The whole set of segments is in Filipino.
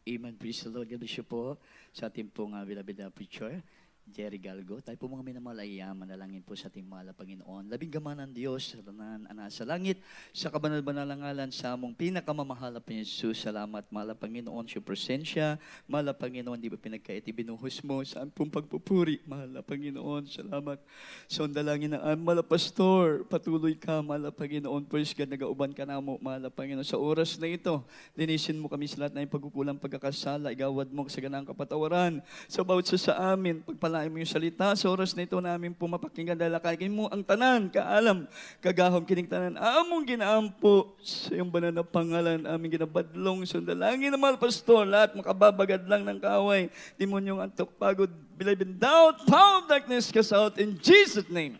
Amen. Praise the Lord. God bless you po sa ating pong beloved preacher, Jerry Galgo. Tayo po mga minamahal ay manalangin po sa ating mahal na Panginoon. Labing gaman ng Diyos, tanan ana sa langit, sa kabanal-banal na ngalan sa among pinakamamahal na Jesus. Salamat, mahal na Panginoon, sa presensya. Mahal na Panginoon, di ba pinagkait, ibinuhos mo sa pong pagpupuri. Mahal na Panginoon, salamat. Sa dalangin ng mahal na Pastor, patuloy ka, mahal na Panginoon. Praise God, nagauban ka na mo, mahal na Panginoon. Sa oras na ito, linisin mo kami sa lahat na yung pagkukulang pagkakasala. Igawad mo sa ganang kapatawaran. Sa bawat sa amin, pagpalain mo yung salita. Sa oras na ito namin po mapakinggan dahil kakain mo ang tanan, kaalam, kagahom, kining tanan. Among ginaampo sa iyong banal na pangalan, aming ginabadlong sa dalangin na mahal Pastor. Lahat makababagad lang ng kaaway. Demonyong antok, pagod, bilay, doubt, power of darkness, cast out in Jesus' name.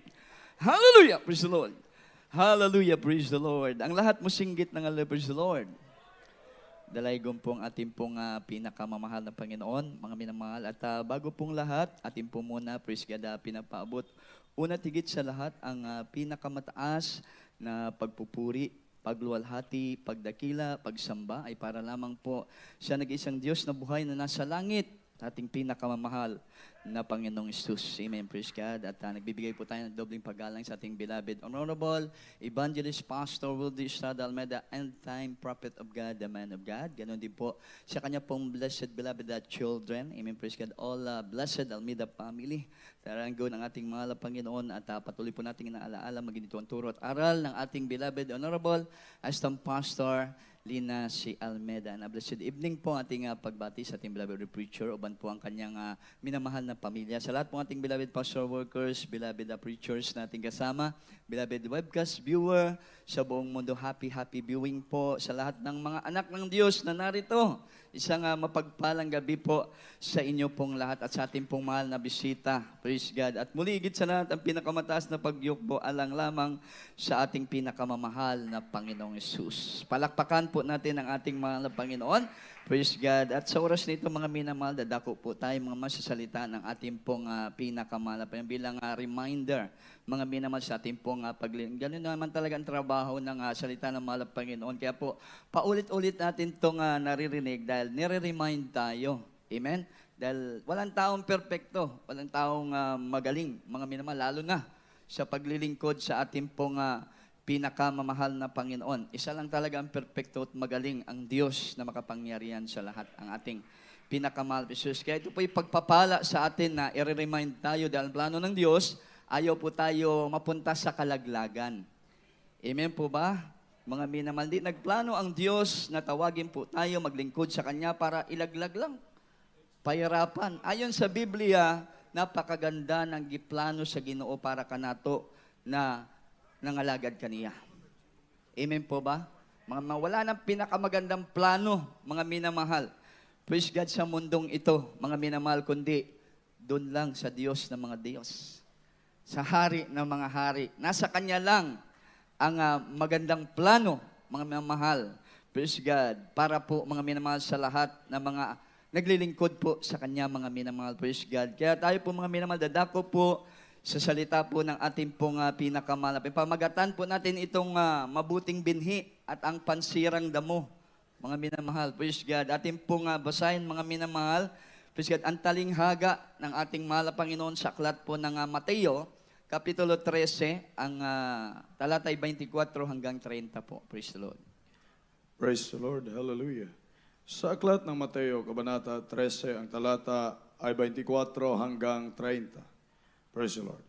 Hallelujah! Praise the Lord. Hallelujah! Praise the Lord. Ang lahat mo singgit ng Allah, praise the Lord. Dalaygon pong ating pong pinakamamahal na Panginoon, mga minamahal. At bago pong lahat, ating po muna, praise God, pinapaabot. Una tigit sa lahat, ang pinakamataas na pagpupuri, pagluwalhati, pagdakila, pagsamba ay para lamang po sa nag-isang Diyos na buhay na nasa langit, ating pinakamamahal na Panginoong Isus. Amen. Praise God. At nagbibigay po tayo ng dobling paggalang sa ating beloved, honorable Evangelist Pastor Wildy Estrada Almeida, end-time prophet of God, the man of God. Ganon din po sa kanya pong blessed beloved children. Amen. Praise God. All blessed Almeida family. Taranggo ng ating mahal na Panginoon at patuloy po natin inaalaala maging ito ang turo at aral ng ating beloved, honorable Assistant Pastor Lina C. Almeida. Na blessed evening po ating pagbati sa ating beloved preacher, uban po ang kanyang minamahal na pamilya. Sa lahat po ating beloved pastor workers, beloved preachers na ating kasama, beloved webcast viewer, sa buong mundo, happy viewing po sa lahat ng mga anak ng Diyos na narito. Isang mapagpalang gabi po sa inyo pong lahat at sa ating pong mahal na bisita. Praise God. At muli, higit sa lahat, ang pinakamataas na pagyukbo alang lamang sa ating pinakamamahal na Panginoong Yesus. Palakpakan po natin ang ating mahal na Panginoon. Praise God. At sa oras nito, mga minamahal, dadako po tayo mga masasalita ng ating pong pinakamahal na Panginoon bilang reminder, mga minamahal sa ating pong paglilingkod. Ganun naman talaga ang trabaho ng salita ng mahal na Panginoon. Kaya po, paulit-ulit natin itong naririnig dahil nire-remind tayo. Amen? Dahil walang taong perpekto, walang taong magaling, mga minamahal, lalo na sa paglilingkod sa ating pong pinakamamahal na Panginoon. Isa lang talaga ang perpekto at magaling, ang Diyos na makapangyarihan sa lahat, ang ating pinakamahal Jesus. Kaya ito po yung pagpapala sa atin na i-remind tayo dahil plano ng Diyos, ayaw po tayo mapunta sa kalaglagan. Amen po ba? Mga minamahal, di nagplano ang Diyos na tawagin po tayo maglingkod sa Kanya para ilaglag lang. Pahirapan. Ayon sa Biblia, napakaganda ng giplano sa Ginoo para kanato na nangalagad kaniya. Amen po ba? Wala nang pinakamagandang plano, mga minamahal. Praise God sa mundong ito, mga minamahal, kundi doon lang sa Diyos ng mga Diyos. Sa Hari ng mga Hari. Nasa Kanya lang ang magandang plano, mga minamahal. Praise God. Para po, mga minamahal, sa lahat ng mga naglilingkod po sa Kanya, mga minamahal. Praise God. Kaya tayo po, mga minamahal, dadako po sa salita po ng ating pong pinakamalapit. Pamagatan po natin itong mabuting binhi at ang pansirang damo, mga minamahal. Praise God. Ating pong basahin, mga minamahal. Praise God. Ang talinghaga ng ating mahal na Panginoon sa aklat po ng Mateo, Kapitulo 13, ang talatay 24 hanggang 30 po. Praise the Lord. Praise the Lord. Hallelujah. Sa aklat ng Mateo, Kabanata 13, ang talata ay 24 hanggang 30. Praise the Lord.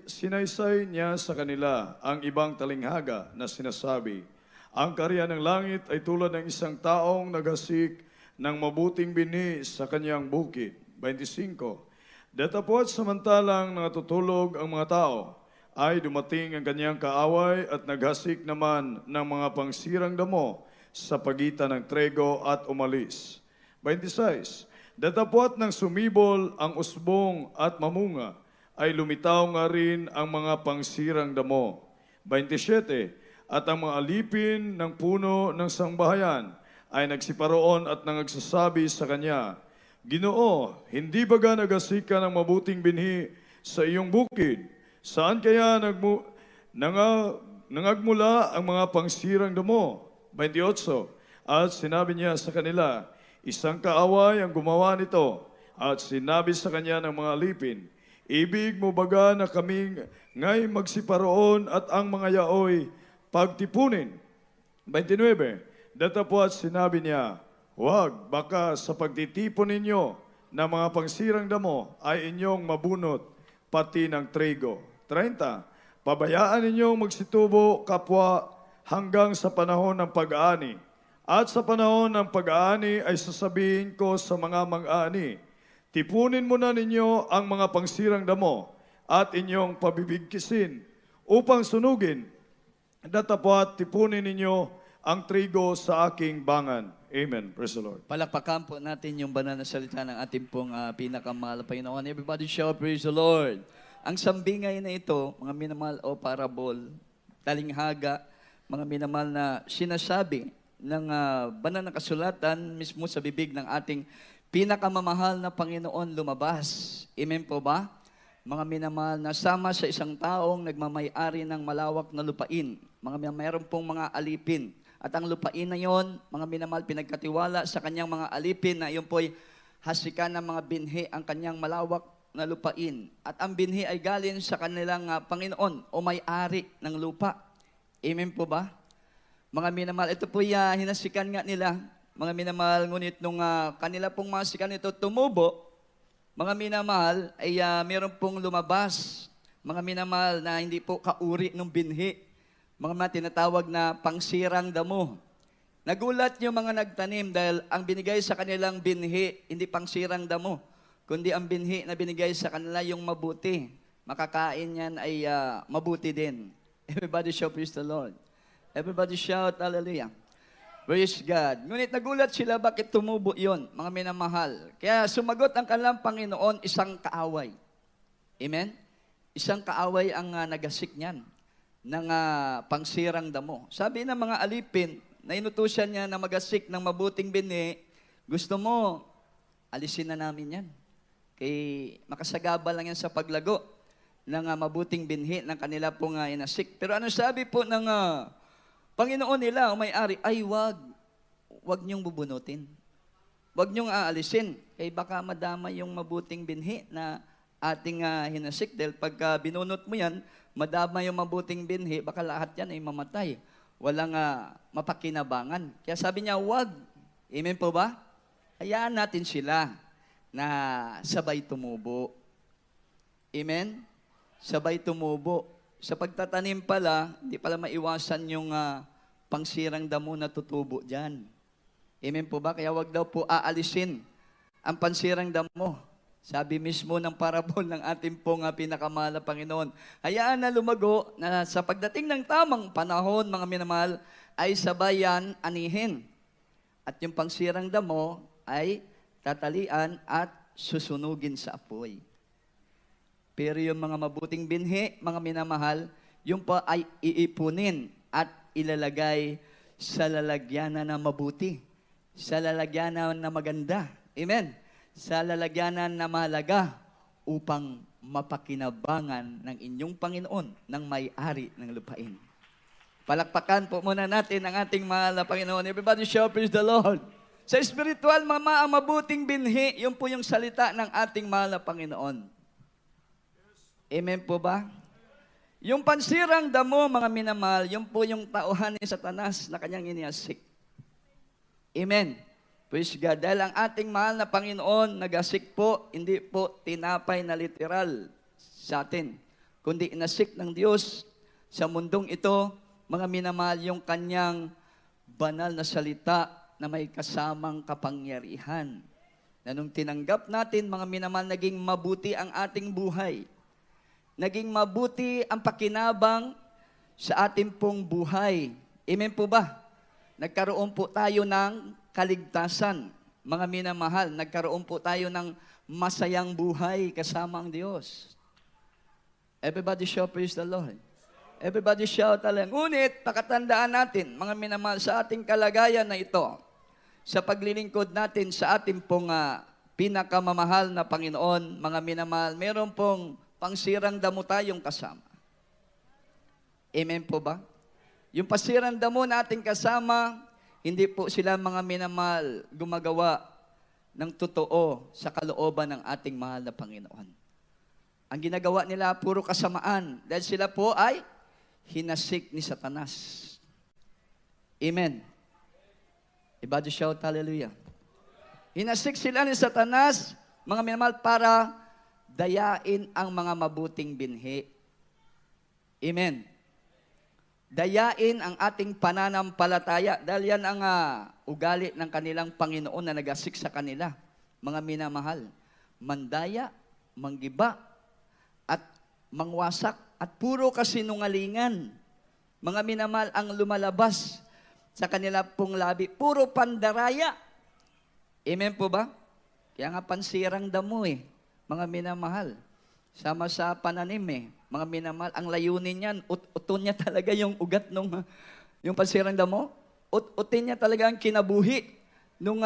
Sinaysay niya sa kanila ang ibang talinghaga na sinasabi, ang kaharian ng langit ay tulad ng isang taong naghasik ng mabuting binhi sa kanyang bukid. 25. Datapwat samantalang natutulog ang mga tao, ay dumating ang kanyang kaaway at naghasik naman ng mga pangsirang damo sa pagitan ng trego at umalis. 26. Datapwat ng sumibol ang usbong at mamunga, ay lumitaw nga rin ang mga pangsirang damo. 27. At ang mga alipin ng puno ng sangbahayan ay nagsiparoon at nangagsasabi sa kanya, Ginoo, hindi baga naghasik ka ng mabuting binhi sa iyong bukid? Saan kaya nangagmula ang mga pangsirang damo? 28. At sinabi niya sa kanila, Isang kaaway ang gumawa nito at sinabi sa kanya ng mga alipin, ibig mo baga na kaming ngay magsiparoon at ang mga yaoy pagtipunin? 29. Datapwat sinabi niya, huwag, baka sa pagtitipon ninyo ng mga pangsirang damo ay inyong mabunot pati ng trigo. 30. Pabayaan ninyong magsitubo kapwa hanggang sa panahon ng pag-aani. At sa panahon ng pag-aani ay sasabihin ko sa mga mang-aani, tipunin muna ninyo ang mga pangsirang damo at inyong pabibigkisin upang sunugin. Datapwat tipunin ninyo ang trigo sa aking bangan. Amen. Praise the Lord. Palakpakan po natin yung banal na salita ng ating pong pinakamahal na Panginoon. Everybody shout, praise the Lord. Ang sambingay na ito, mga minamahal o parabol, talinghaga, mga minamahal na sinasabi ng banal na kasulatan mismo sa bibig ng ating pinakamamahal na Panginoon lumabas. Amen po ba? Mga minamahal na sama sa isang taong nagmamay-ari ng malawak na lupain. Mayroon pong mga alipin. At ang lupain na yon, mga minamahal, pinagkatiwala sa kanyang mga alipin na yun po'y hasikan ng mga binhi ang kanyang malawak na lupain. At ang binhi ay galing sa kanilang Panginoon o may-ari ng lupa. Amen po ba? Mga minamahal, ito po'y hinasikan nga nila. Mga minamahal, ngunit nung kanila pong mga sikan ito tumubo, mga minamahal, ay meron pong lumabas. Mga minamahal na hindi po kauri ng binhi. Mga tinatawag na pangsirang damo. Nagulat yung mga nagtanim dahil ang binigay sa kanilang binhi, hindi pangsirang damo, kundi ang binhi na binigay sa kanila yung mabuti. Makakain yan ay mabuti din. Everybody shout, praise the Lord. Everybody shout, hallelujah. Praise God. Ngunit nagulat sila bakit tumubo yon, mga minamahal. Kaya sumagot ang kanilang Panginoon, isang kaaway. Amen? Isang kaaway ang nagasik niyan ng pangsirang damo. Sabi ng mga alipin, na inutusan niya na magasik ng mabuting binhi, gusto mo, alisin na namin yan. Kay makasagaba lang yan sa paglago ng mabuting binhi ng kanila pong inasik. Pero ano sabi po ng Panginoon nila, o may-ari, ay wag niyong bubunutin. Wag niyong aalisin. Kaya baka madama yung mabuting binhi na ating hinasik. Dahil pagka binunot mo yan, madama yung mabuting binhi, baka lahat yan ay mamatay. Walang mapakinabangan. Kaya sabi niya, wag. Amen po ba? Hayaan natin sila na sabay tumubo. Amen? Sabay tumubo. Sa pagtatanim pala, hindi pala maiwasan yung pangsirang damo na tutubo dyan. Amen po ba? Kaya wag daw po aalisin ang pansirang damo. Sabi mismo ng parabol ng ating pong pinakamahal na Panginoon. Hayaan na lumago na sa pagdating ng tamang panahon, mga minamahal, ay sabayan anihin. At yung pangsirang damo ay tatalian at susunugin sa apoy. Pero yung mga mabuting binhi, mga minamahal, yung pa ay iipunin at ilalagay sa lalagyanan na mabuti, sa lalagyanan na maganda. Amen? Sa lalagyanan na mahalaga upang mapakinabangan ng inyong Panginoon ng may-ari ng lupain. Palakpakan po muna natin ang ating mahal na Panginoon. Everybody shout, praise the Lord. Sa spiritual, ang mabuting binhi, yun po yung salita ng ating mahal na Panginoon. Amen po ba? Yung pansirang damo, mga minamahal, yun po yung tauhan ni Satanas na kanyang iniasik. Amen. Praise God. Dahil ang ating mahal na Panginoon, nagasik po, hindi po tinapay na literal sa atin, kundi inasik ng Diyos sa mundong ito, mga minamahal, yung kanyang banal na salita na may kasamang kapangyarihan. Na nung tinanggap natin, mga minamahal, naging mabuti ang ating buhay. Naging mabuti ang pakinabang sa ating pong buhay. Amen po ba? Nagkaroon po tayo ng kaligtasan. Mga minamahal, nagkaroon po tayo ng masayang buhay kasama ang Diyos. Everybody shout, praise the Lord. Everybody shout, hallelujah. Ngunit, pakatandaan natin, mga minamahal, sa ating kalagayan na ito, sa paglilingkod natin sa ating pong pinakamamahal na Panginoon, mga minamahal, meron pong pangsirang damo tayong kasama. Amen po ba? Yung pasirang damo na ating kasama, hindi po sila, mga minamahal, gumagawa ng totoo sa kalooban ng ating mahal na Panginoon. Ang ginagawa nila, puro kasamaan. Dahil sila po ay hinasik ni Satanas. Amen. Everybody shout hallelujah. Hinasik sila ni Satanas, mga minamahal, para dayain ang mga mabuting binhi. Amen. Dayain ang ating pananampalataya dahil yan ang ugali ng kanilang Panginoon na nagasik sa kanila. Mga minamahal, mandaya, manggiba, at mangwasak, at puro kasinungalingan. Mga minamahal, ang lumalabas sa kanila pong labi, puro pandaraya. Amen po ba? Kaya nga pansirang damo mga minamahal. Sama sa pananim mga minamahal, ang layunin niyan, uton niya talaga yung ugat nung, yung pansirang damo, utin niya talaga ang kinabuhi nung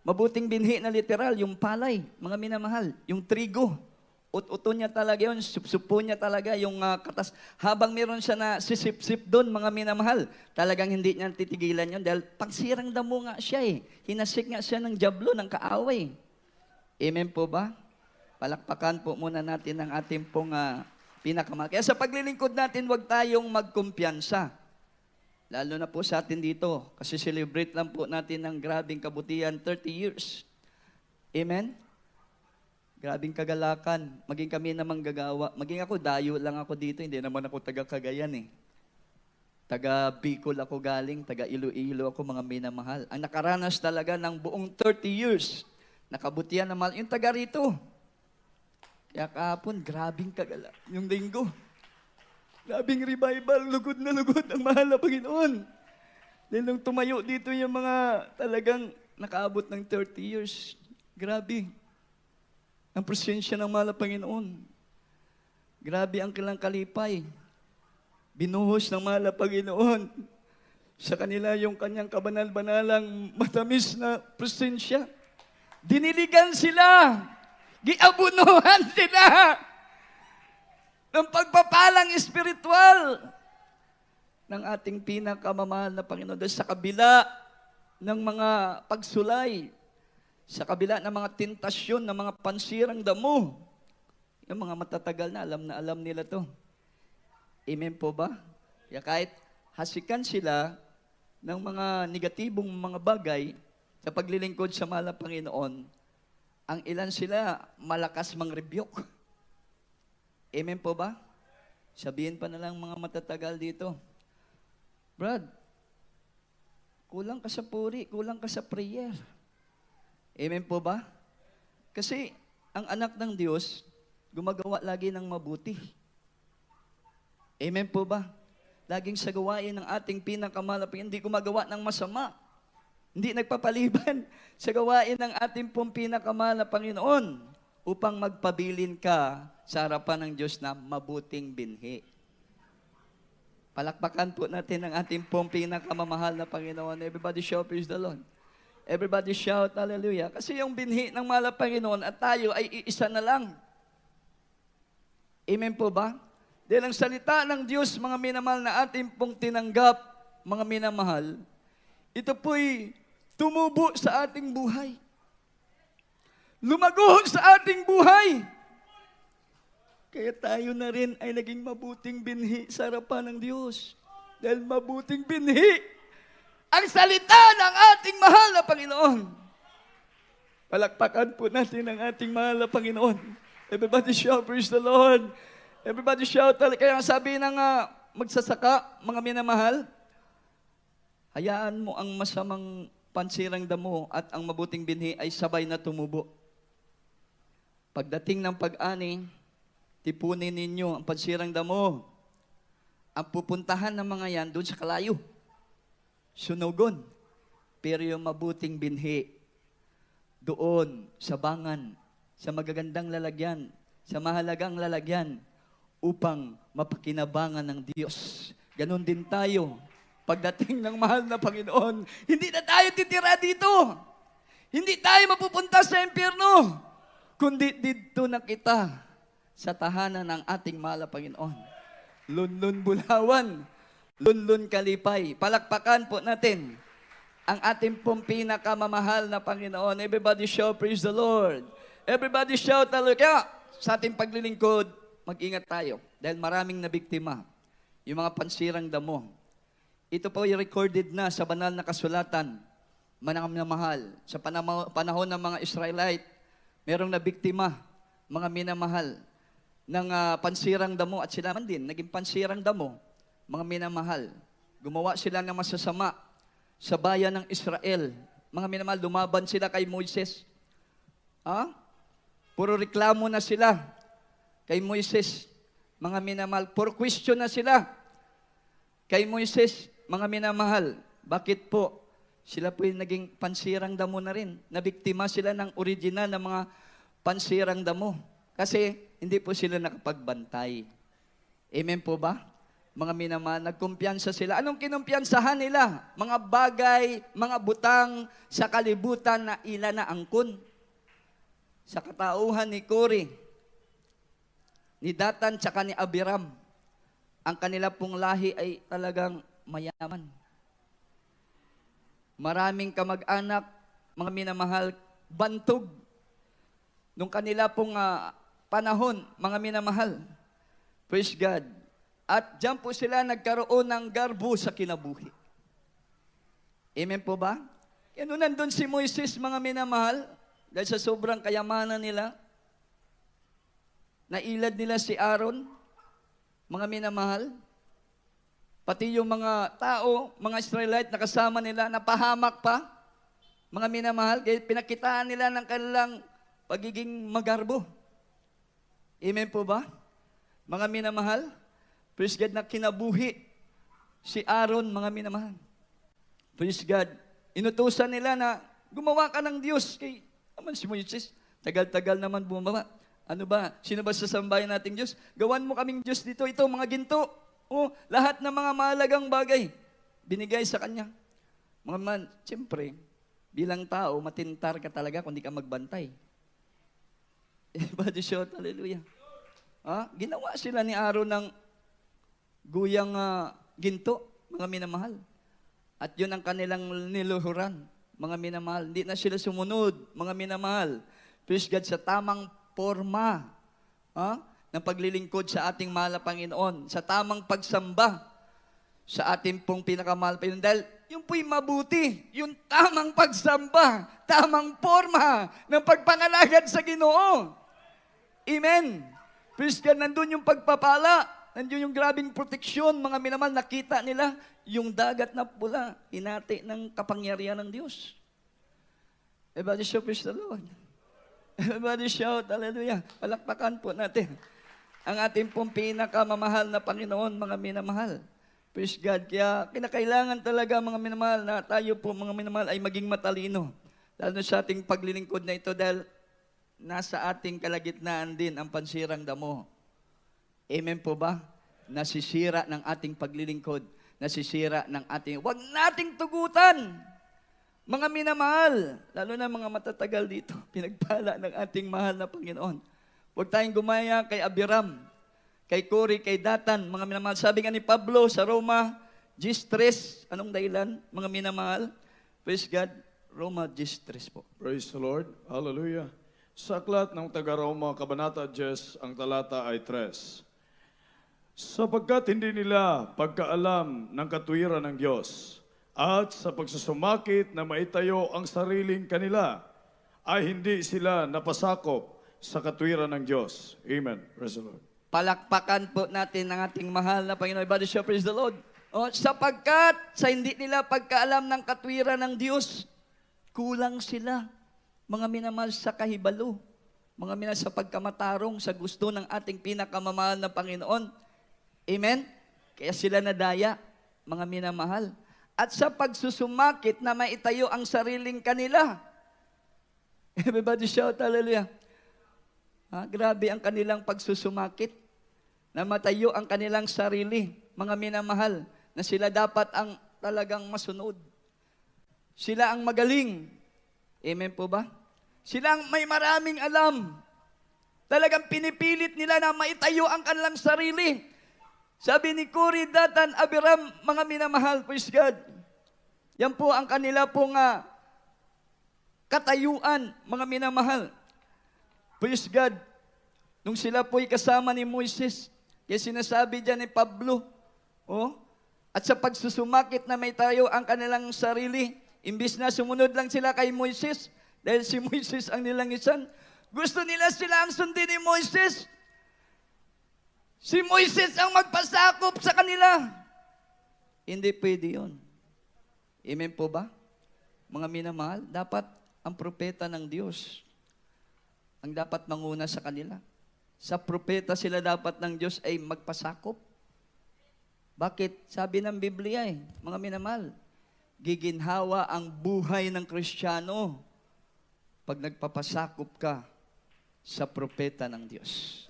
mabuting binhi na literal, yung palay, mga minamahal, yung trigo, uton niya talaga yun, supo niya talaga yung katas. Habang meron siya na sisip-sip doon, mga minamahal, talagang hindi niya titigilan yun dahil pansirang damo nga siya Hinasik nga siya ng dyablo, ng kaaway. Amen po ba? Palakpakan po muna natin ang ating pong pinakamahal. Kaya sa paglilingkod natin, huwag tayong magkumpiyansa. Lalo na po sa atin dito, kasi celebrate lang po natin ng grabing kabutihan, 30 years. Amen? Grabing kagalakan. Maging kami namang gagawa. Maging ako, dayo lang ako dito. Hindi naman ako taga Cagayan Taga Bicol ako galing, taga Iloilo ako, mga minamahal. Ang nakaranas talaga ng buong 30 years, nakabutihan naman, yung taga rito. Kaya kahapon, grabing kagala. Yung linggo, grabing revival, lugod na lugod ang mahal na Panginoon. Dahil nung tumayo dito yung mga talagang nakaabot ng 30 years, grabe. Ang presensya ng mahal na Panginoon. Grabe ang kilang kalipay. Binuhos ng mahal na Panginoon sa kanila yung kanyang kabanal-banalang matamis na presensya. Diniligan sila. Giabunuhan sila ng pagpapalang espiritual ng ating pinakamamahal na Panginoon. Dahil sa kabila ng mga pagsulay, sa kabila ng mga tentasyon, ng mga pansirang damo, yung mga matatagal na alam nila to. Amen po ba? Kaya kahit hasikan sila ng mga negatibong mga bagay sa paglilingkod sa mahal na Panginoon, ang ilan sila malakas mang-rebuke. Amen po ba? Sabihin pa na lang mga matatagal dito, Brad, kulang ka sa puri, kulang ka sa prayer. Amen po ba? Kasi ang anak ng Diyos, gumagawa lagi ng mabuti. Amen po ba? Laging sa gawain ng ating pinakamalapit, hindi gumagawa ng masama. Hindi nagpapaliban sa gawain ng ating pong pinakamahal na Panginoon upang magpabilin ka sa harapan ng Diyos na mabuting binhi. Palakpakan po natin ang ating pong pinakamamahal na Panginoon. Everybody shout, praise the Lord. Everybody shout, hallelujah. Kasi yung binhi ng mahal na Panginoon at tayo ay iisa na lang. Amen po ba? Dahil ang salita ng Diyos, mga minamahal na ating pong tinanggap, mga minamahal, ito po'y tumubo sa ating buhay. Lumago sa ating buhay. Kaya tayo na rin ay naging mabuting binhi sa harapan ng Diyos. Dahil mabuting binhi ang salita ng ating mahal na Panginoon. Palakpakan po natin ang ating mahal na Panginoon. Everybody shout, praise the Lord. Everybody shout. Kaya sabi ng magsasaka, mga minamahal, hayaan mo ang masamang pansirang damo at ang mabuting binhi ay sabay na tumubo. Pagdating ng pag-ani, tipunin ninyo ang pansirang damo. Ang pupuntahan ng mga yan doon sa kalayo. Sunugon. Pero yung mabuting binhi, doon sa bangan, sa magagandang lalagyan, sa mahalagang lalagyan, upang mapakinabangan ng Diyos. Ganon din tayo. Pagdating ng mahal na Panginoon, hindi na tayo titira dito. Hindi tayo mapupunta sa impyerno. Kundi dito na kita sa tahanan ng ating mahal na Panginoon. Lunlun Bulawan, Lunlun Kalipay. Palakpakan po natin ang ating pong pinakamamahal na Panginoon. Everybody shout, praise the Lord. Everybody shout, hallelujah. Kaya sa ating paglilingkod, mag-ingat tayo. Dahil maraming nabiktima. Yung mga pansirang damo. Ito po yung recorded na sa banal na kasulatan. Mga minamahal. Sa panahon ng mga Israelite, merong nabiktima, mga minamahal, ng pansirang damo. At sila man din, naging pansirang damo, mga minamahal. Gumawa sila ng masasama sa bayan ng Israel. Mga minamahal, lumaban sila kay Moises. Puro reklamo na sila kay Moises. Mga minamahal, puro question na sila kay Moises. Mga minamahal, bakit po? Sila po yung naging pansirang damo na rin. Nabiktima sila ng original na mga pansirang damo. Kasi hindi po sila nakapagbantay. Amen po ba? Mga minamahal, nagkumpiyansa sila. Anong kinumpiyansahan nila? Mga bagay, mga butang sa kalibutan na ila na angkon. Sa katauhan ni Kore, ni Datan, tsaka ni Abiram, ang kanila pong lahi ay talagang mayaman. Maraming kamag-anak, mga minamahal, bantog. Nung kanila pong panahon, mga minamahal. Praise God. At diyan po sila nagkaroon ng garbo sa kinabuhi. Amen po ba? Kaya nung nandun si Moises, mga minamahal, dahil sa sobrang kayamanan nila, nailad nila si Aaron, mga minamahal, pati yung mga tao, mga Israelite na kasama nila, napahamak pa, mga minamahal, kaya pinakitaan nila ng kanilang pagiging magarbo. Amen po ba? Mga minamahal, praise God na kinabuhi si Aaron, mga minamahal. Praise God. Inutusan nila na gumawa ka ng Diyos. Kay naman si Moises, tagal-tagal naman bumaba. Ano ba? Sino ba sasambahin nating Diyos? Gawan mo kaming Diyos dito. Ito, mga ginto. Lahat ng mga mahalagang bagay, binigay sa Kanya. Mga man, siyempre, bilang tao, matintar ka talaga kung di ka magbantay. Everybody shout, hallelujah. Ginawa sila ni Aaron ng guyang ginto, mga minamahal. At yun ang kanilang niluhuran, mga minamahal. Hindi na sila sumunod, mga minamahal. Praise God, sa tamang forma ng paglilingkod sa ating mahal na Panginoon, sa tamang pagsamba sa ating pong pinakamahal na Panginoon. Dahil yung po'y mabuti, yung tamang pagsamba, tamang forma ng pagpangalagad sa Ginoo. Amen. Praise God, nandun yung pagpapala, nandun yung grabing proteksyon, mga minamahal, nakita nila yung dagat na pula, hinati ng kapangyarihan ng Diyos. Everybody shout, praise the Lord. Everybody shout, hallelujah. Palakpakan po natin ang ating pong pinakamamahal na Panginoon, mga minamahal. Praise God. Kaya kinakailangan talaga, mga minamahal, na tayo po, mga minamahal, ay maging matalino. Lalo sa ating paglilingkod na ito dahil nasa ating kalagitnaan din ang pansirang damo. Amen po ba? Nasisira ng ating paglilingkod. Nasisira ng ating... Huwag nating tugutan! Mga minamahal, lalo na mga matatagal dito, pinagpala ng ating mahal na Panginoon. Huwag tayong gumaya kay Abiram, kay Kore, kay Datan, mga minamahal. Sabi nga ni Pablo sa Roma 10:3, anong dahilan, mga minamahal? Praise God, Roma 10:3 po. Praise the Lord. Hallelujah. Sa aklat ng taga-Roma, Kabanata 10, ang talata ay 3. Sapagkat hindi nila pagkaalam ng katuwiran ng Diyos at sa pagsusumakit na maitayo ang sariling kanila, ay hindi sila napasakop sa katuwiran ng Diyos. Amen. Praise the Lord. Palakpakan po natin ang ating mahal na Panginoon. Everybody shout, praise the Lord. Sapagkat sa hindi nila pagkaalam ng katwiran ng Diyos, kulang sila, mga minamahal, sa kahibalo, mga minamahal, sa pagkamatarong sa gusto ng ating pinakamamahal na Panginoon. Amen? Kaya sila nadaya, mga minamahal. At sa pagsusumakit na maitayo ang sariling kanila. Everybody shout, hallelujah. Grabe ang kanilang pagsusumakit na matayo ang kanilang sarili, mga minamahal, na sila dapat ang talagang masunod. Sila ang magaling. Amen po ba? Sila ang may maraming alam. Talagang pinipilit nila na maitayo ang kanilang sarili. Sabi ni Kore, Datan, Abiram, mga minamahal, praise God. Yan po ang kanila pong katayuan, mga minamahal. Praise God. Nung sila po'y kasama ni Moises, kaya sinasabi dyan ni Pablo, at sa pagsusumakit na may tayo ang kanilang sarili, imbis na sumunod lang sila kay Moises, dahil si Moises ang nilangisan, gusto nila sila ang sundin ni Moises. Si Moises ang magpasakop sa kanila. Hindi pwede yun. Amen po ba? Mga minamahal, dapat ang propeta ng Diyos ang dapat manguna sa kanila. Sa propeta sila dapat ng Diyos ay magpasakop. Bakit? Sabi ng Biblia mga minamahal, giginhawa ang buhay ng Kristiyano pag nagpapasakop ka sa propeta ng Diyos.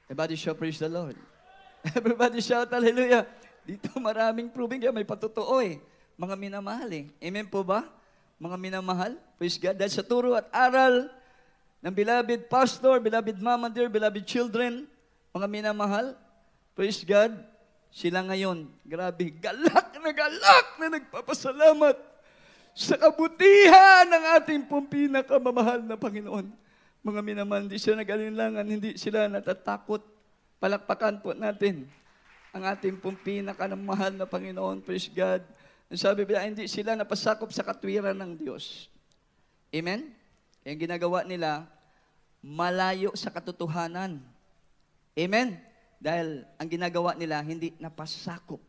Everybody shout, praise the Lord. Everybody shout, hallelujah. Dito maraming proving, kaya may patotoo mga minamahal Amen po ba? Mga minamahal, praise God. Dahil sa turo at aral ng beloved pastor, beloved mama dear, beloved children, mga minamahal, praise God, sila ngayon, grabe, galak na nagpapasalamat sa kabutihan ng ating pong pinakamamahal na Panginoon. Mga minamahal, hindi sila nag-alinlangan, hindi sila natatakot. Palakpakan po natin ang ating pong pinakamahal na Panginoon, praise God. Ang sabi ba, hindi sila napasakop sa katwiran ng Diyos. Amen? Yung ginagawa nila, malayo sa katotohanan. Amen? Dahil ang ginagawa nila, hindi napasakop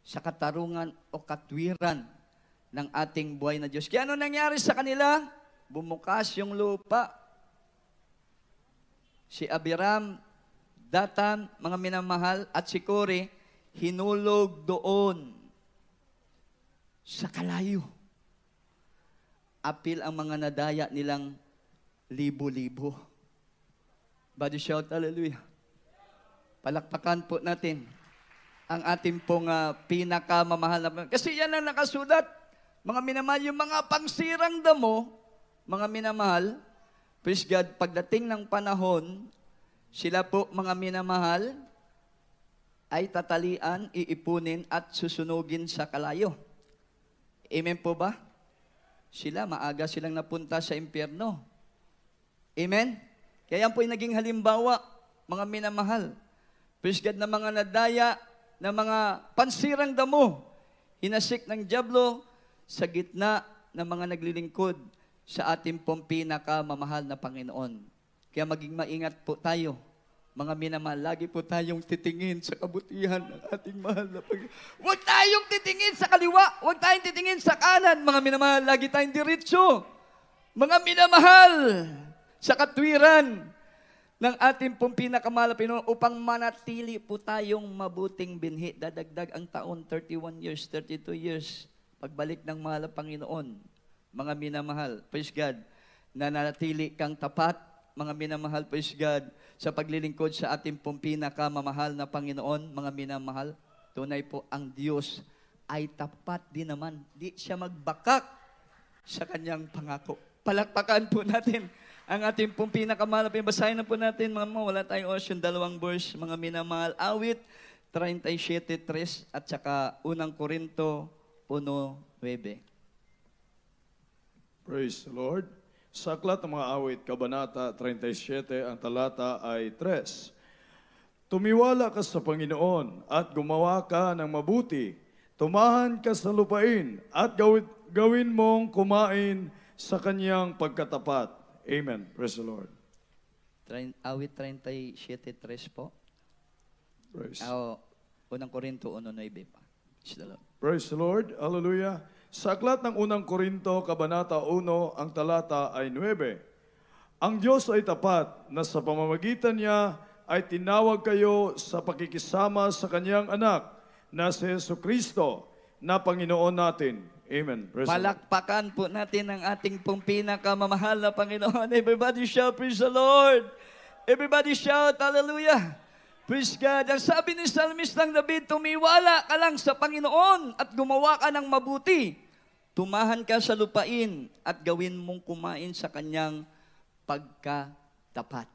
sa katarungan o katwiran ng ating buhay na Diyos. Kaya ano nangyari sa kanila? Bumukas yung lupa. Si Abiram, Datan, mga minamahal, at si Kore, hinulog doon sa kalayo. Apil ang mga nadaya nilang libo-libo. Body shout, hallelujah. Palakpakan po natin ang ating pong pinakamamahal na. Kasi yan ang nakasulat. Mga minamahal, yung mga pangsirang damo, mga minamahal, praise God, pagdating ng panahon, sila po, mga minamahal, ay tatalian, iipunin, at susunugin sa kalayo. Amen po ba? Sila, maaga silang napunta sa impyerno. Amen? Kaya yan po yung naging halimbawa, mga minamahal. Praise God, na mga nadaya, na mga pansirang damo, hinasik ng dyablo sa gitna ng mga naglilingkod sa ating pong pinakamamahal na Panginoon. Kaya maging maingat po tayo, mga minamahal, lagi po tayong titingin sa kabutihan ng ating mahal na Panginoon. Huwag tayong titingin sa kaliwa, huwag tayong titingin sa kanan, mga minamahal, lagi tayong diretso. Mga minamahal, sa katwiran ng ating pong pinakamahal na Panginoon upang manatili po tayong mabuting binhi. Dadagdag ang taon, 31 years, 32 years, pagbalik ng mahal na Panginoon. Mga minamahal, praise God, na nanatili kang tapat, mga minamahal, praise God, sa paglilingkod sa ating pong pinakamamahal na Panginoon, mga minamahal, tunay po ang Diyos ay tapat din naman. Di siya magbakak sa kanyang pangako. Palakpakan po natin ang ating pong pinakamahal. Basahin na po natin, mga wala tayong oras, yung 2 verse, mga minamahal. Awit 37:3 at saka 1 Korinto 1:9. Praise the Lord. Sa aklat ng mga awit, Kabanata 37, ang talata ay 3. Tumiwala ka sa Panginoon at gumawa ka ng mabuti. Tumahan ka sa lupain at gawin mong kumain sa kanyang pagkatapat. Amen. Praise the Lord. Awit 37:3 po. Praise. 1 Korinto 1:9 pa. Praise the Lord. Hallelujah. Sa aklat ng 1 Korinto, Kabanata 1, ang talata ay 9. Ang Diyos ay tapat na sa pamamagitan niya ay tinawag kayo sa pakikisama sa kanyang anak na si Jesucristo na Panginoon natin. Amen. Praise the Lord. Palakpakan po natin ang ating pong pinakamamahal na Panginoon. Everybody shout, praise the Lord. Everybody shout, hallelujah. Praise God. Ang sabi ni Salmistang David, tumiwala ka lang sa Panginoon at gumawa ka ng mabuti. Tumahan ka sa lupain at gawin mong kumain sa kanyang pagkatapat.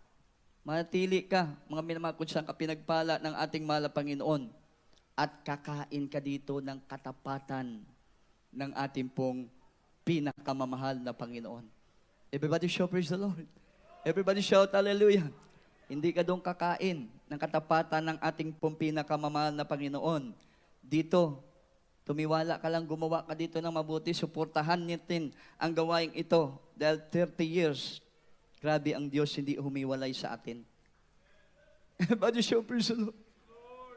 Manatili ka, mga minamahal, kung saan ka pinagpala ng ating mahal na Panginoon at kakain ka dito ng katapatan ng ating pong pinakamamahal na Panginoon. Everybody shout, praise the Lord. Everybody shout, hallelujah. Hindi ka doon kakain ng katapatan ng ating pong pinakamamahal na Panginoon. Dito, tumiwala ka lang, gumawa ka dito ng mabuti, suportahan natin ang gawaing ito. Dahil 30 years, grabe ang Diyos hindi humiwalay sa atin. Everybody shout, praise the Lord.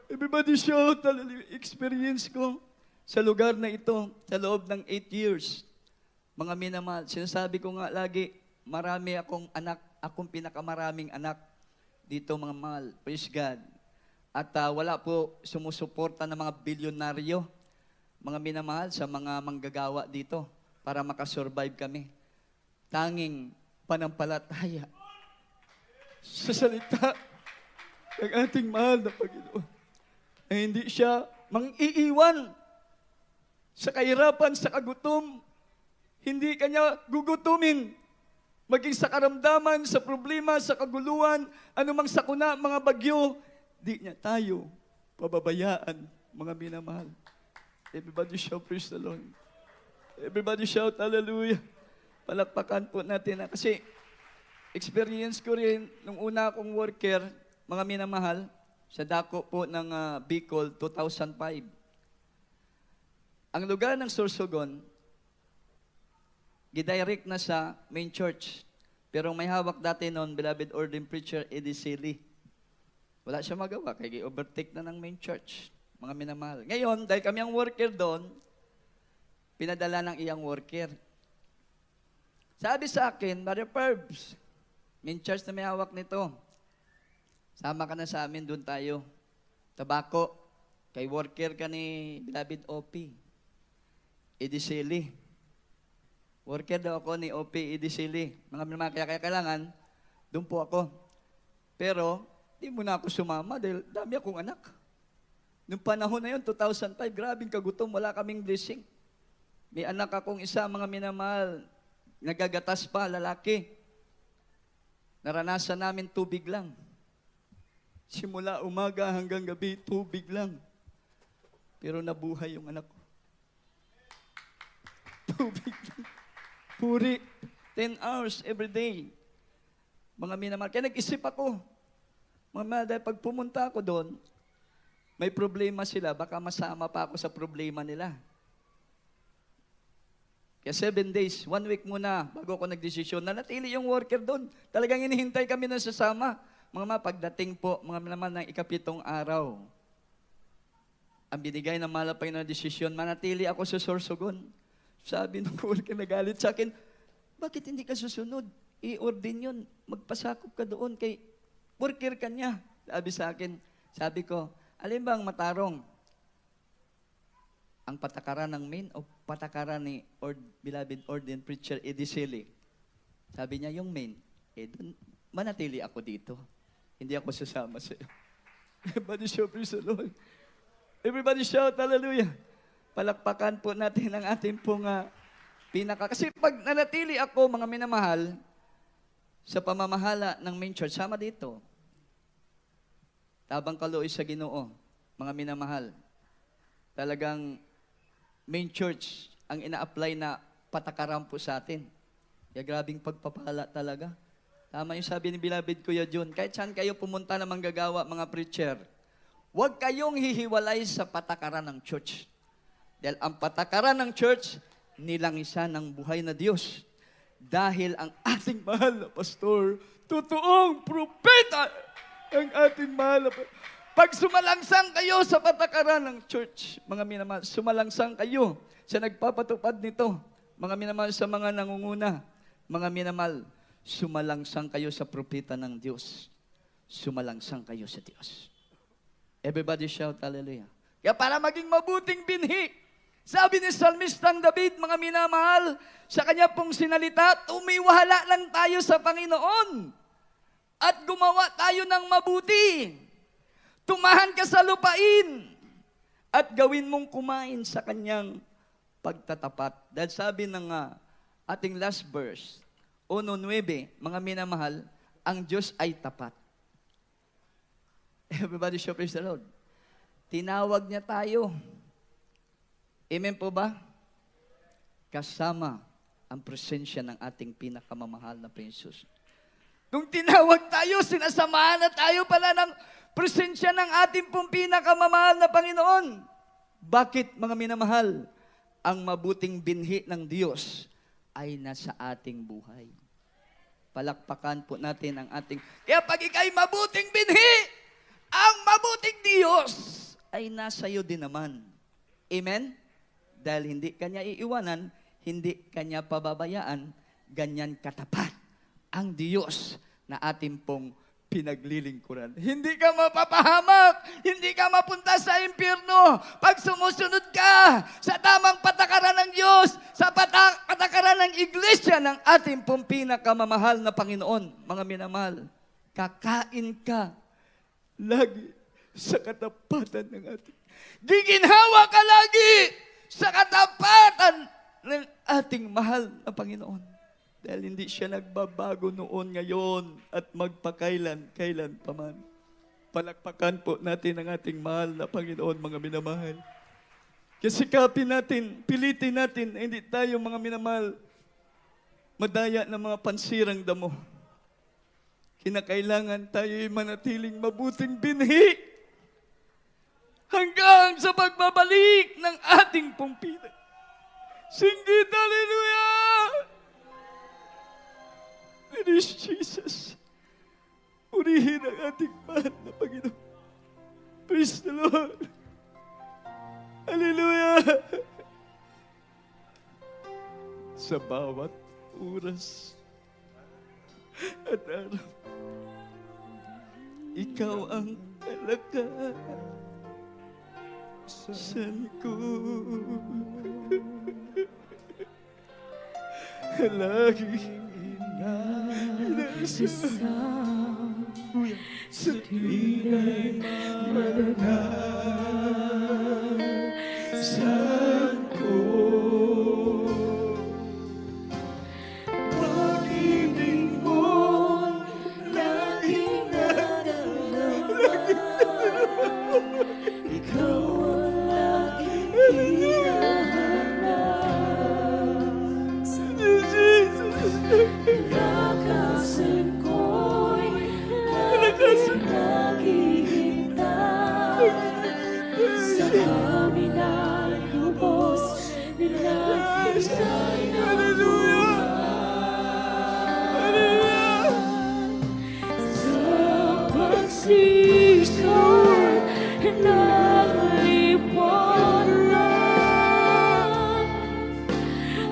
Everybody shout, hallelujah. Experience ko sa lugar na ito, sa loob ng 8 years. Mga minamahal, sinasabi ko nga lagi, marami akong anak, akong pinakamaraming anak dito mga mahal. Praise God. At wala po sumusuporta ng mga bilyonaryo, mga minamahal, sa mga manggagawa dito para makasurvive kami. Tanging panampalataya sa salita ng ating mahal na Panginoon. Ay hindi siya mang-iiwan sa kahirapan, sa kagutom. Hindi kanya gugutumin. Maging sa karamdaman, sa problema, sa kaguluhan, anumang sakuna, mga bagyo, di niya tayo pababayaan, mga minamahal. Everybody shout, praise the Lord. Everybody shout, hallelujah. Palakpakan po natin. Kasi experience ko rin, nung una akong worker, mga minamahal, sa dako po ng Bicol, 2005. Ang lugar ng Sorsogon, gidirect na sa main church. Pero may hawak dati noon, beloved ordained preacher, Eddie Silly. Wala siya magawa, kaya overtake na ng main church. Mga minamahal. Ngayon, dahil kami ang worker doon, pinadala ng iyang worker. Sabi sa akin, Brother Perbs, main church na may hawak nito, sama ka na sa amin, doon tayo. Tabako, kay worker ka ni beloved OP. Eddie Silly. Worker daw ako ni OP Idisili. Mga kaya kailangan, doon po ako. Pero, di mo na ako sumama dahil dami akong anak. Noong panahon na yun, 2005, grabing kagutom, wala kaming blessing. May anak akong isa, mga minamahal, nagagatas pa, lalaki. Naranasan namin tubig lang. Simula umaga hanggang gabi, tubig lang. Pero nabuhay yung anak ko. Tubig lang. Puri, 10 hours every day. Mga minamahal. Kaya nag-isip ako. Mga dahil pag pumunta ako doon, may problema sila, baka masama pa ako sa problema nila. Kaya 7 days, 1 week muna, bago ako nagdesisyon, nanatili yung worker doon. Talagang inihintay kami na sasama. Mga pagdating po, mga naman ng ikapitong araw, ang binigay ng malapay na desisyon, manatili ako sa Sorsogon. Sabi ng worker, nagalit sa akin, bakit hindi ka susunod? I-ordain yun. Magpasakop ka doon kay worker ka niya. Sabi sa akin, sabi ko, alin ba ang matarong? Ang patakaran ng main o patakaran ni beloved ordained preacher Eddie Silly? Sabi niya, yung main. Dun, manatili ako dito. Hindi ako sasama sa iyo. Everybody shout, praise the Lord. Everybody shout, hallelujah. Palakpakan po natin ang ating pong kasi pag nanatili ako, mga minamahal, sa pamamahala ng main church, sama dito. Tabang kaluoy sa Ginoo, mga minamahal. Talagang main church ang ina-apply na patakaran po sa atin. Kaya grabing pagpapala talaga. Tama yung sabi ni beloved Kuya John, kahit saan kayo pumunta na manggagawa, mga preacher, huwag kayong hihiwalay sa patakaran ng church. Dahil ang patakaran ng church, nilangisan ng buhay na Diyos. Dahil ang ating mahal na pastor, totoong propeta ang ating mahal na pastor. Pag sumalangsang kayo sa patakaran ng church, mga minamahal, sumalangsang kayo sa nagpapatupad nito, mga minamahal, sa mga nangunguna, mga minamahal, sumalangsang kayo sa propeta ng Diyos. Sumalangsang kayo sa Diyos. Everybody shout, hallelujah. Kaya para maging mabuting binhi, sabi ni Salmistang David, mga minamahal, sa kanya pong sinalita, tumiwala lang tayo sa Panginoon at gumawa tayo ng mabuti. Tumahan ka sa lupain at gawin mong kumain sa kanyang pagtatapat. Dahil sabi ng ating last verse, 1:9, mga minamahal, ang Diyos ay tapat. Everybody shout, praise the Lord. Tinawag niya tayo. Amen po ba? kasama ang presensya ng ating pinakamamahal na Prinsus. Nung tinawag tayo, sinasamahan na tayo pala ng presensya ng ating pong pinakamamahal na Panginoon. Bakit, mga minamahal? Ang mabuting binhi ng Diyos ay nasa ating buhay. Palakpakan po natin ang ating... Kaya pag ikay mabuting binhi, ang mabuting Diyos ay nasa iyo din naman. Amen? Dahil hindi kanya iiwanan, hindi kanya pababayaan, ganyan katapat ang Diyos na ating pong pinaglilingkuran. Hindi ka mapapahamak, hindi ka mapunta sa impyerno pag sumusunod ka sa tamang patakaran ng Diyos, sa patakaran ng iglesia ng ating pong pinakamamahal na Panginoon. Mga minamahal, kakain ka lagi sa katapatan ng ating. Giginhawa ka lagi sa katapatan ng ating mahal na Panginoon. Dahil hindi siya nagbabago noon, ngayon, at magpakailan paman. Palakpakan po natin ang ating mahal na Panginoon, mga minamahal. Kasikapin natin, pilitin natin, hindi tayo, mga minamahal, madaya ng mga pansirang damo. Kinakailangan tayo'y manatiling mabuting binhi hanggang sa pagbabalik ng ating pong pinag. Singgit, hallelujah! It is Jesus. Purihin ang ating mahal na Panginoon. Praise the Lord. Hallelujah. Sa bawat oras at araw, ikaw ang kalakasan ko. Lagi sa tuwing madanasan ko, pag-ibig mo laging nadalaman, ikaw ang laging hinahanap. Jesus, lakasan ko'y laging naghihintay sa kaminang lubos nilagay ng buhay. Sa pagsisyon ng liwanag,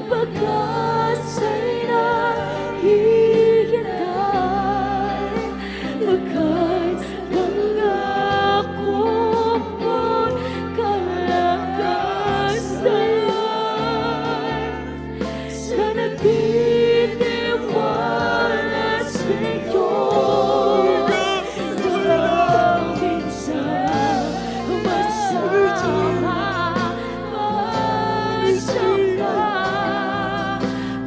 pagkat sa'y nahihintay, magkat pangako mo't kalakasan, sa nagtitiwala sa'yo, walang minsan masama, masama.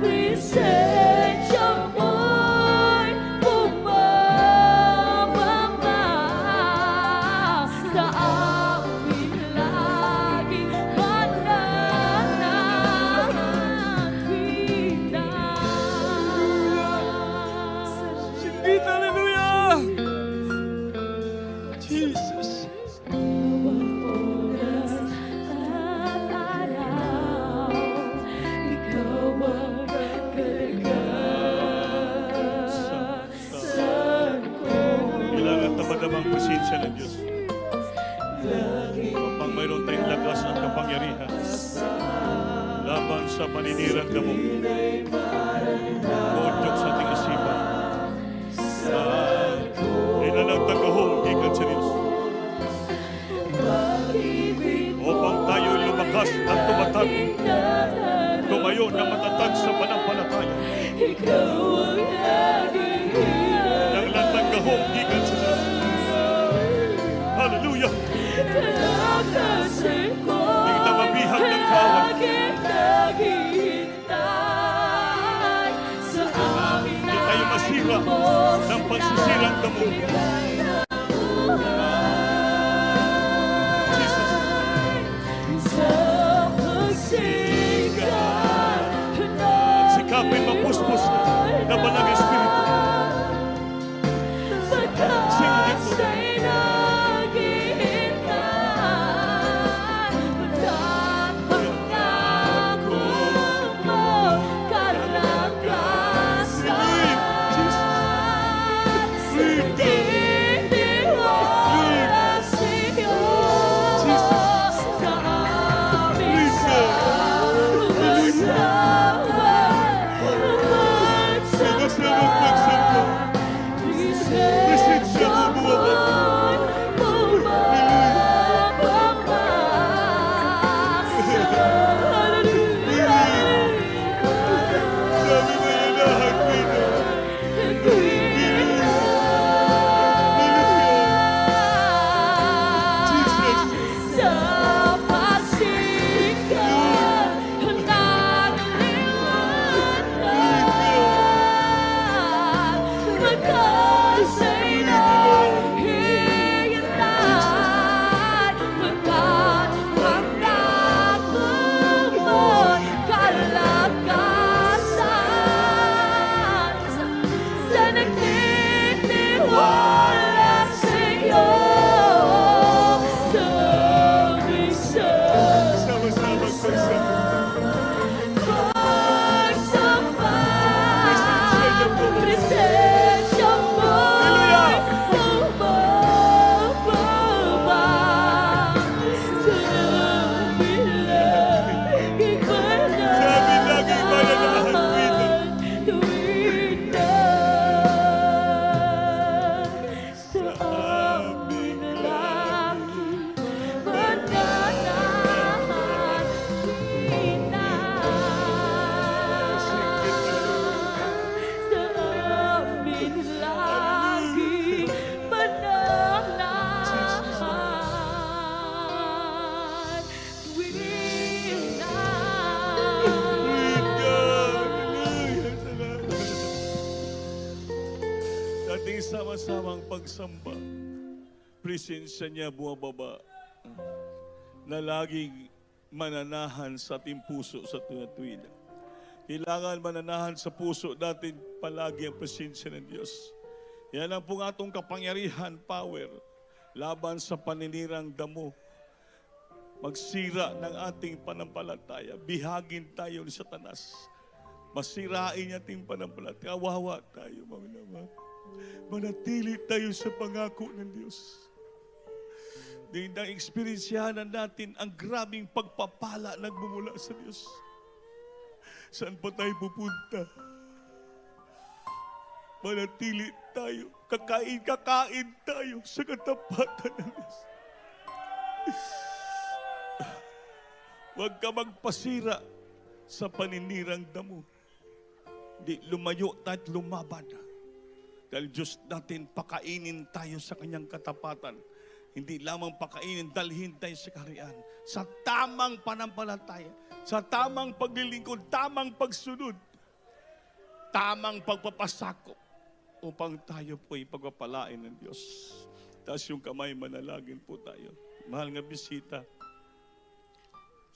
Presensya mo'y bumababa sa amin laging mananatinan. Singgit, hallelujah! Jesus. Bawat oras at araw, ikaw ang kalakasan ko. Kailangan tapat ang presensya ng Diyos. Upang mayroon tayong lakas at kapangyarihan laban sa paninirang damo. Buonyok sa ating isipan. Inalang tagahong gikan sa Diyos. Upang tayo lumakas at tumatag. Tumayo na matatag sa panampalataya. Nang latagahong gikan sa Diyos. Hallelujah! Hindi na mabihag ng kawan. Hindi tayo masira ng pagsisirang damo. Jesus. Sa pagsikat ating sama-samang pagsamba, presensya niya bumababa na laging mananahan sa ating puso sa tuwina. Kailangan mananahan sa puso natin palagi ang presensya ng Diyos. Yan ang pong atong kapangyarihan, power, laban sa paninirang damo. Magsira ng ating panampalataya. Bihagin tayo ni Satanas. Masirain niya ating panampalataya. Kawawa tayo, mga naman. Manatili tayo sa pangako ng Diyos. Dahil na-experiensyahan natin ang grabing pagpapala nagmumula sa Diyos. Saan pa tayo pupunta? Manatili tayo. Kakain tayo sa katapatan ng Diyos. Huwag ka magpasira sa paninirang damo. Di lumayo tayo at lumaban. Dahil Diyos natin, pakainin tayo sa kanyang katapatan. Hindi lamang pakainin, dalhin tayo sa kaharian. Sa tamang panampalataya, sa tamang paglilingkod, tamang pagsunod, tamang pagpapasakop upang tayo po'y pagpapalain ng Diyos. Taas yung kamay, manalagin po tayo. Mahal nga bisita,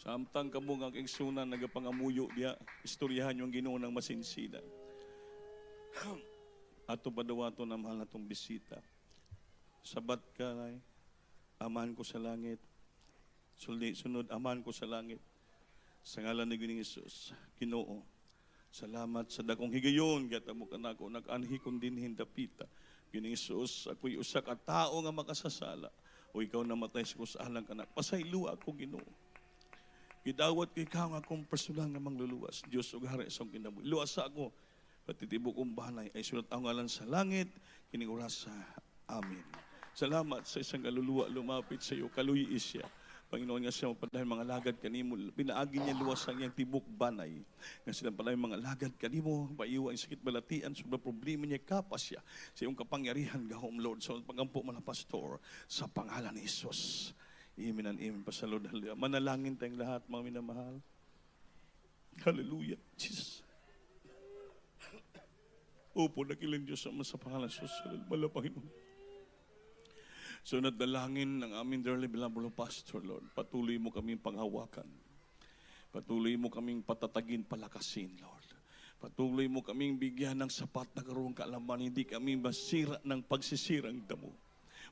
samtang kamong ang igsunan nagapangamuyo diya, istoryahan yung Ginoo ng masinsinan. Ato padawato na mahal na itong bisita. Sabat ka, ay, amahan ko sa langit. Sunod, amahan ko sa langit. Sa ngalan ni Gining Isus, Ginoo, salamat sa dakong higayon, gata mo ka na ako, nag-anhi kong dinhin dapita. Gining Isus, ako'y usa ka tao nga makasasala, o ikaw namatay sa kusalang kanak. Pasaylo ako, Ginoo. Gidawat ko ikaw nga akong personal na mangluluwas. Diyos, ug hari sa kinabuhi. Luwas ako, patitibo kong bahanay, ay sulat ang ngalan sa langit, kining oras sa amin. Salamat sa isang kaluluwa lumapit sa iyo, kaluyi siya. Panginoon nga siya mapadahin mga lagad kanimo, pinaagi niya luwas ang iyang tibok banay. Nga silang padahin mga lagad kanimo, paiwa ang sakit balatian, sobra problema niya, kapas siya sa iyong kapangyarihan, gahom Lord. So pagampo mga pastor, sa pangalan ni Jesus. Amen and amen. Pasalod, hallelujah. Manalangin tayong lahat, mga minamahal. Hallelujah. Jesus. Opo, nakilang Diyos naman sa pangalan sa Jesus. Malapangin mo. So, nadalangin ng aming dearly beloved pastor, Lord. Patuloy mo kaming panghawakan. Patuloy mo kaming patatagin, palakasin, Lord. Patuloy mo kaming bigyan ng sapat na karong kaalaman. Hindi kami masira ng pagsisirang damo.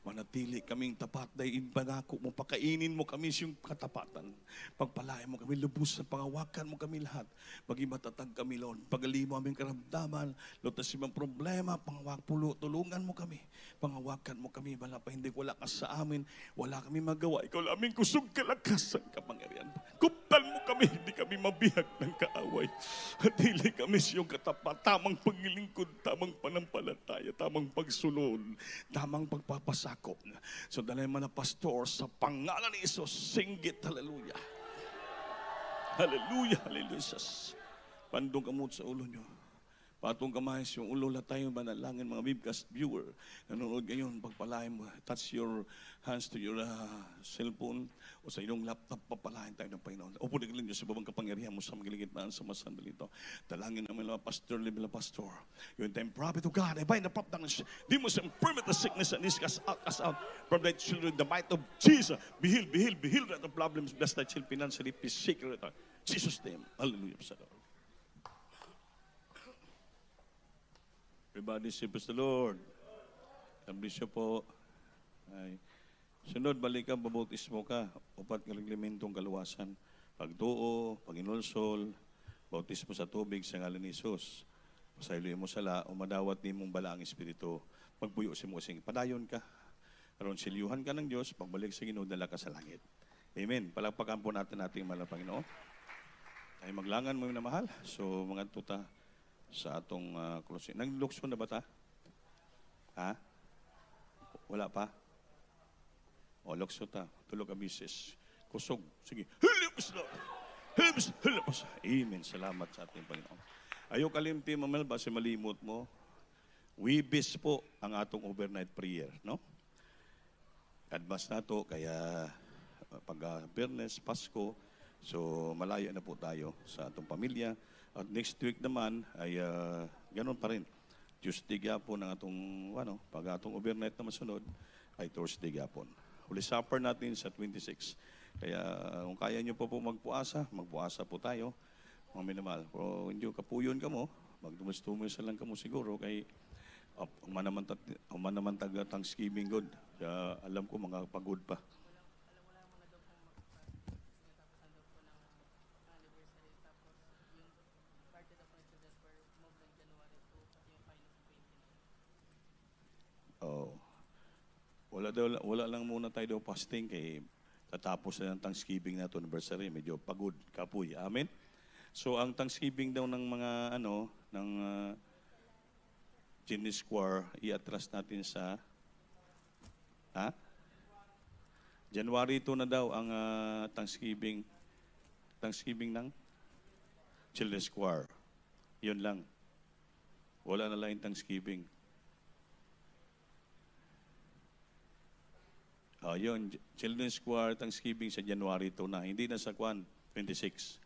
Manatili kaming tapat dahil pangako mo, pakainin mo kami siyang katapatan. Pagpalain mo kami, lubos sa pangawakan mo kami lahat. Maging matatag kami, Lord. Pagali mo aming karamdaman, lutas ibang problema, pangawak pulo, tulungan mo kami. Pangawakan mo kami, wala pa hindi wala ka sa amin, wala kami magawa. Ikaw laming kusog kalakasan kapangyarihan. Kuptan mo kami, hindi kami mabihag ng kaaway. Hatili kami siyang katapat, tamang paglilingkod, tamang panampalataya, tamang pagsunod, tamang pagpapasakop. So dalay man na pastor sa pangalan ni Jesus, singgit, hallelujah. Hallelujah, hallelujah, Jesus. Pandong kamot sa ulo nyo. Patong kamay yung ulo na tayo manalangin, mga webcast viewer. Nanonood ngayon, pagpalain mo, touch your hands to your cellphone o sa iyong laptop, papalain tayo ng Panginoon. Opo, nagilin Diyos sa babang kapangyarihan mo sa magiligitnaan sa masandali ito. Dalangin namin mga pastor, libila pastor. Yung time, prophet of God, I bind the prophet darkness. Demons and permit the sickness and this cast out from thy children, the might of Jesus. Be healed, be healed, be healed of the problems. Bless thy children financially, peace, secret. Jesus' name. Hallelujah. Everybody say, praise the Lord. God bless you po. Ay. Sunod, balik ka, babautismo ka. Upat kaliglimentong kaluwasan. Pagtuo, paginulsol, bautismo sa tubig sa ngalan ni Jesus. Pasayloy mo sala, umadawat ni mong bala ang Espiritu. Magpuyo si mo kasing padayon ka. Karon silyuhan ka ng Diyos, pagbalik sa Ginoo, dala ka sa langit. Amen. Palakpakan po natin ating mahal na Panginoon. Ay maglangan mo yung namahal. So, mga tuta, sa atong closing. Nag-lukso na ba ta? Ha? Wala pa? O, lukso ta. Tulog ka bisis. Kusog. Sige. Hilipos na! Hilipos! Amen. Salamat sa ating Panginoon. Ayaw kalimti, Mamel, base malimot mo. Wibis po ang atong overnight prayer, no? Advance na to, kaya pag Bernes, Pasko, so malaya na po tayo sa atong pamilya. At next week naman ay ganun pa rin. Tuesday gyapon ang atong pag atong overnight na masunod ay Thursday gyapon. Holy Supper natin sa 26. Kaya kung kaya niyo po magpuasa po tayo. Mga minamahal. Pero hindi kapuyon ka mo, magdumus-dumus lang ka mo siguro kay naman taga Thanksgiving good. Kaya alam ko mga pagod pa. Oh. Wala lang muna tayo daw fasting kay tatapos na ng Thanksgiving na to anniversary, medyo pagod, kapoy. Amen. So ang Thanksgiving daw ng mga ng Genie Square, i-atras natin sa January 2 na daw ang Thanksgiving ng Children's Square. Yun lang. Wala na lang yung Thanksgiving. Yun, Children's Square, Thanksgiving sa January 2 na. Hindi na sa 26.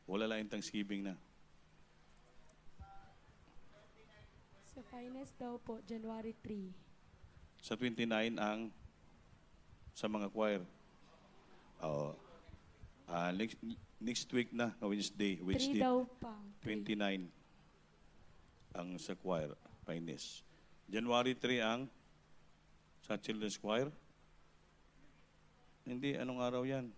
Wala lang yung Thanksgiving na. Sa finest daw po, January 3. Sa 29 ang sa mga choir. Next week na, Wednesday. 3 daw pa. 29 ang sa choir, finest. January 3 ang sa Children's Choir. Hindi, anong araw yan?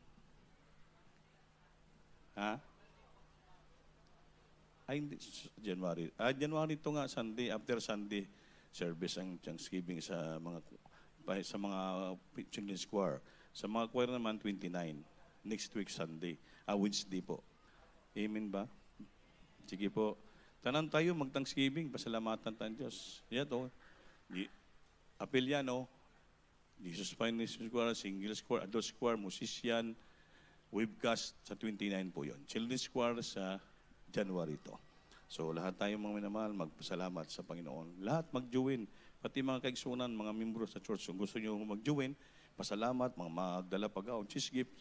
Hindi, January. January 2 nga, Sunday, after Sunday service ang Thanksgiving sa mga Children's Choir. Sa mga choir naman, 29. Next week, Sunday. Wednesday po. Amen ba? Sige po. Tanan tayo, mag-Thanksgiving, pasalamatan tayo Diyos. Yan to. Apelyano, Jesus Finest Choir, Single Choir, Adult Choir, Musician, Webcast sa 29 po yon. Children's Choir sa January 2. So lahat tayong mga minamahal, magpasalamat sa Panginoon. Lahat mag-join, pati mga kaigsunan, mga membro sa church. Kung gusto nyo mag-join, pasalamat, mga magdala pag-aon, cheese gift,